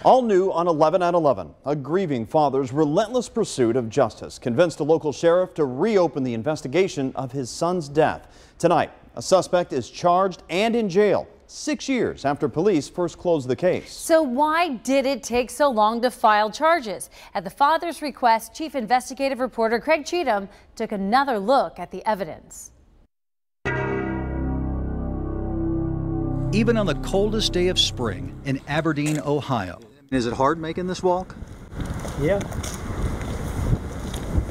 All new on 11 at 11, a grieving father's relentless pursuit of justice convinced a local sheriff to reopen the investigation of his son's death. Tonight, a suspect is charged and in jail 6 years after police first closed the case. So why did it take so long to file charges? At the father's request, Chief Investigative Reporter Craig Cheatham took another look at the evidence. Even on the coldest day of spring in Aberdeen, Ohio. Is it hard making this walk? Yeah.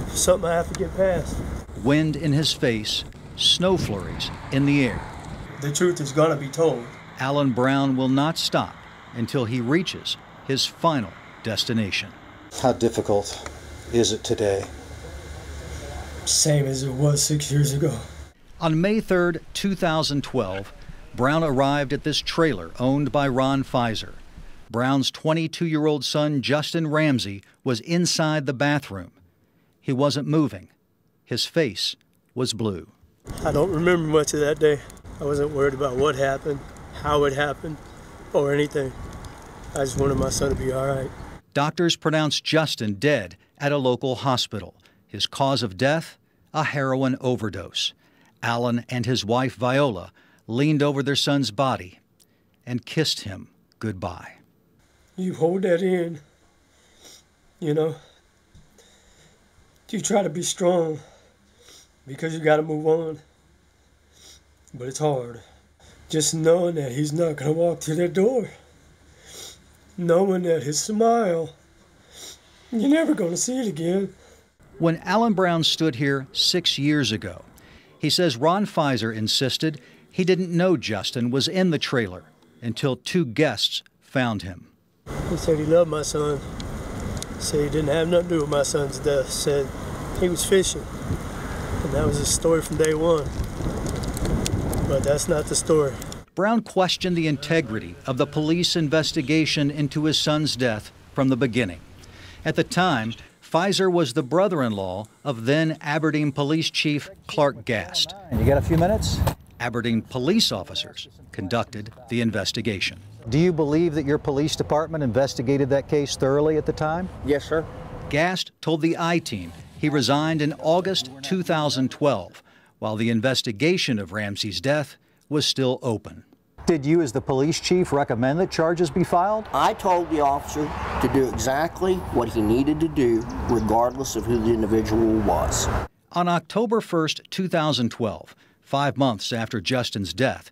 Something I have to get past. Wind in his face, snow flurries in the air. The truth is gonna be told. Alan Brown will not stop until he reaches his final destination. How difficult is it today? Same as it was 6 years ago. On May 3rd, 2012, Brown arrived at this trailer owned by Ron Fizer. Brown's 22-year-old son, Justin Ramsey, was inside the bathroom. He wasn't moving. His face was blue. I don't remember much of that day. I wasn't worried about what happened, how it happened, or anything. I just wanted my son to be all right. Doctors pronounced Justin dead at a local hospital. His cause of death, a heroin overdose. Alan and his wife, Viola, leaned over their son's body and kissed him goodbye. You hold that in, you know. You try to be strong because you got to move on. But it's hard. Just knowing that he's not going to walk through that door. Knowing that his smile, you're never going to see it again. When Alan Brown stood here 6 years ago, he says Ron Fizer insisted he didn't know Justin was in the trailer until two guests found him. He said he loved my son. Said he didn't have nothing to do with my son's death. Said he was fishing. And that was his story from day one. But that's not the story. Brown questioned the integrity of the police investigation into his son's death from the beginning. At the time, Fizer was the brother-in-law of then Aberdeen Police Chief Clark Gast. You got a few minutes? Aberdeen police officers conducted the investigation. Do you believe that your police department investigated that case thoroughly at the time? Yes, sir. Gast told the I-Team he resigned in August 2012, while the investigation of Ramsey's death was still open. Did you, as the police chief, recommend that charges be filed? I told the officer to do exactly what he needed to do, regardless of who the individual was. On October 1st, 2012, 5 months after Justin's death,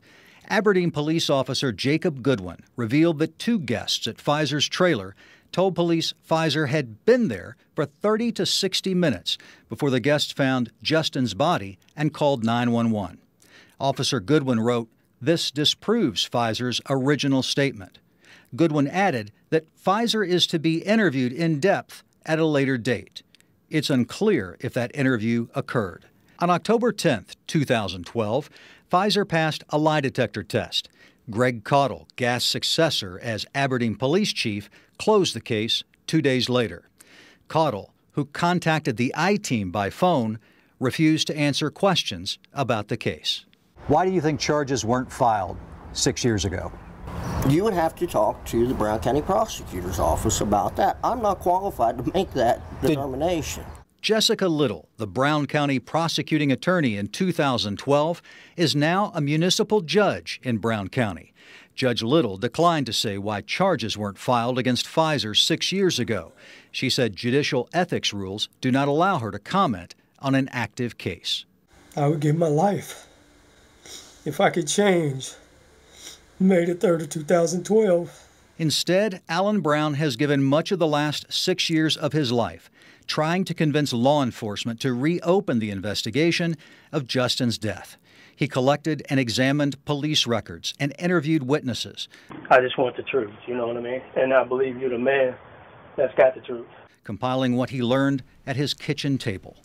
Aberdeen police officer Jacob Goodwin revealed that two guests at Fizer's trailer told police Fizer had been there for 30 to 60 minutes before the guests found Justin's body and called 911. Officer Goodwin wrote, "This disproves Fizer's original statement." Goodwin added that Fizer is to be interviewed in depth at a later date. It's unclear if that interview occurred. On October 10th, 2012, Fizer passed a lie detector test. Greg Caudill, Gast's successor as Aberdeen police chief, closed the case 2 days later. Caudill, who contacted the I-Team by phone, refused to answer questions about the case. Why do you think charges weren't filed 6 years ago? You would have to talk to the Brown County Prosecutor's Office about that. I'm not qualified to make that determination. Jessica Little, the Brown County prosecuting attorney in 2012, is now a municipal judge in Brown County. Judge Little declined to say why charges weren't filed against Fizer 6 years ago. She said judicial ethics rules do not allow her to comment on an active case. I would give my life if I could change. May the 3rd of 2012. Instead, Alan Brown has given much of the last 6 years of his life trying to convince law enforcement to reopen the investigation of Justin's death. He collected and examined police records and interviewed witnesses. I just want the truth, you know what I mean? And I believe you're the man that's got the truth. Compiling what he learned at his kitchen table.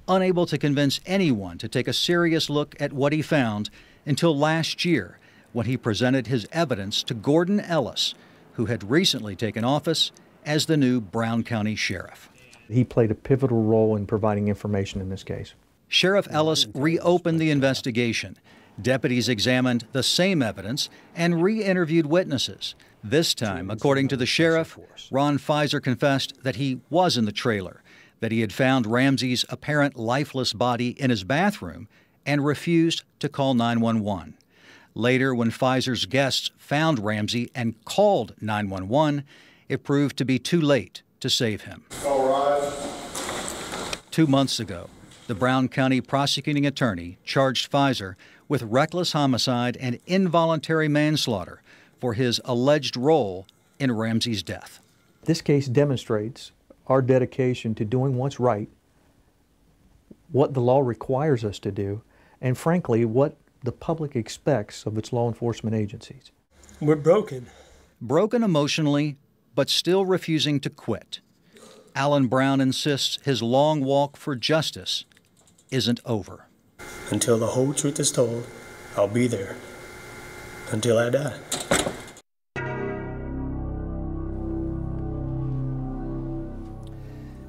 Unable to convince anyone to take a serious look at what he found until last year when he presented his evidence to Gordon Ellis, who had recently taken office as the new Brown County Sheriff. He played a pivotal role in providing information in this case. Sheriff Ellis reopened the investigation. Deputies examined the same evidence and re-interviewed witnesses. This time, according to the sheriff, Ron Fizer confessed that he was in the trailer, that he had found Ramsey's apparent lifeless body in his bathroom and refused to call 911. Later, when Fizer's guests found Ramsey and called 911, it proved to be too late to save him. All right. 2 months ago, the Brown County prosecuting attorney charged Fizer with reckless homicide and involuntary manslaughter for his alleged role in Ramsey's death. This case demonstrates our dedication to doing what's right, what the law requires us to do, and frankly, what the public expects of its law enforcement agencies. We're broken. Broken emotionally, but still refusing to quit. Alan Brown insists his long walk for justice isn't over. Until the whole truth is told, I'll be there. Until I die.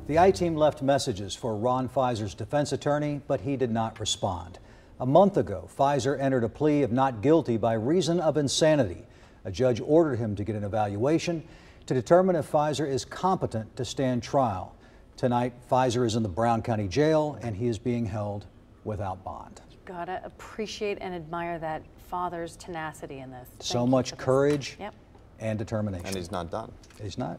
The I-Team left messages for Ron Fizer's defense attorney, but he did not respond. A month ago, Fizer entered a plea of not guilty by reason of insanity. A judge ordered him to get an evaluation to determine if Fizer is competent to stand trial. Tonight, Fizer is in the Brown County Jail, and he is being held without bond. You gotta appreciate and admire that father's tenacity in this. So much courage Yep. and determination. And he's not done. He's not.